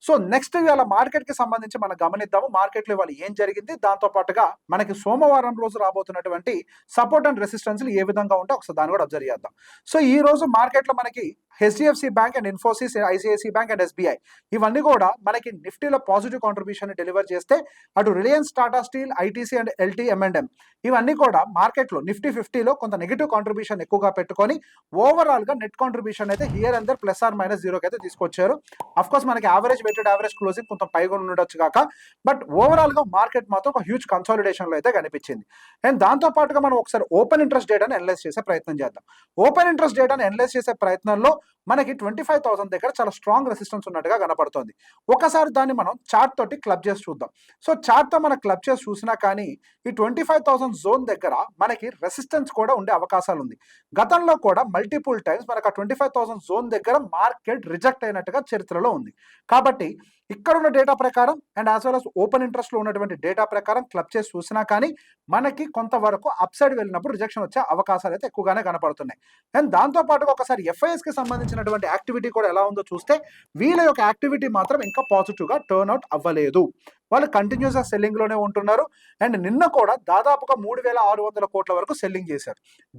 So next ఇవాళ మార్కెట్కి సంబంధించి మనం గమనిద్దాము. మార్కెట్లో ఇవాళ ఏం జరిగింది, దాంతో పాటుగా మనకి సోమవారం రోజు రాబోతున్నటువంటి సపోర్ట్ అండ్ రెసిస్టెన్స్లు ఏ విధంగా ఉంటే ఒకసారి దాన్ని కూడా అబ్జర్వ్ చేద్దాం. సో ఈ రోజు మార్కెట్లో మనకి HDFC bank and Infosys, ICICI bank and SBI ఇవన్నీ కూడా మనకి నిఫ్టీలో పాజిటివ్ కాంట్రిబ్యూషన్ డెలివర్ చేస్తే, అటు Reliance, Tata steel, ITC and LT, ఎంఎండ్ఎం ఇవన్నీ కూడా మార్కెట్లో నిఫ్టీ 50లో కొంత నెగిటివ్ కాంట్రిబ్యూషన్ ఎక్కువగా పెట్టుకొని ఓవరాల్ గా నెట్ కాంట్రిబ్యూషన్ అయితే here and there plus or minus జీరోకి అయితే తీసుకొచ్చారు. అఫ్ కోర్స్ మనకి యావరేజ్ వెయిటెడ్ యావరేజ్ క్లోజింగ్ కొంత పైగా ఉండొచ్చు కాక, బట్ ఓవరాల్ గా మార్కెట్ మాత్రం ఒక హ్యూజ్ కన్సాలిడేషన్ లో అయితే కనిపించింది. అండ్ దాంతో పాటుగా మనం ఒకసారి ఓపెన్ ఇంట్రెస్ట్ డేటాను అనలైజ్ చేసే ప్రయత్నం చేద్దాం. ఓపెన్ ఇంట్రెస్ట్ డేటాను అనలైజ్ చేసే ప్రయత్నంలో మనకి 25,000 దగ్గర చాలా స్ట్రాంగ్ రెసిస్టెన్స్ ఉన్నట్టుగా కనపడుతుంది. ఒకసారి దాన్ని మనం చార్ట్ తోటి క్లబ్ చేసి చూద్దాం. సో చార్ట్ తో మనం క్లబ్ చేసి చూసినా కానీ ఈ 25,000 జోన్ దగ్గర మనకి రెసిస్టెన్స్ కూడా ఉండే అవకాశాలు ఉంది. గతంలో కూడా మల్టిపుల్ టైమ్స్ మనకు ఆ 25,000 జోన్ దగ్గర మార్కెట్ రిజెక్ట్ అయినట్టుగా చరిత్రలో ఉంది. కాబట్టి ఇక్కడ ఉన్న డేటా ప్రకారం and as well as open interest లో ఉన్నటువంటి డేటా ప్రకారం క్లబ్ చేసి చూసినా కానీ మనకి కొంతవరకు అప్ సైడ్ వెళ్ళినప్పుడు రిజెక్షన్ వచ్చే అవకాశాలు అయితే ఎక్కువగానే కనపడుతున్నాయి. అండ్ దాంతో పాటు ఒకసారి ఎఫ్ఐఎస్ కి సంబంధించినటువంటి యాక్టివిటీ కూడా ఎలా ఉందో చూస్తే, వీళ్ళ యొక్క యాక్టివిటీ మాత్రం ఇంకా పాజిటివ్ గా టర్న్ అవుట్ అవ్వలేదు. వాళ్ళు కంటిన్యూస్ గా సెల్లింగ్ లోనే ఉంటున్నారు. అండ్ నిన్న కూడా దాదాపుగా 3,600 కోట్ల వరకు సెల్లింగ్ చేశారు.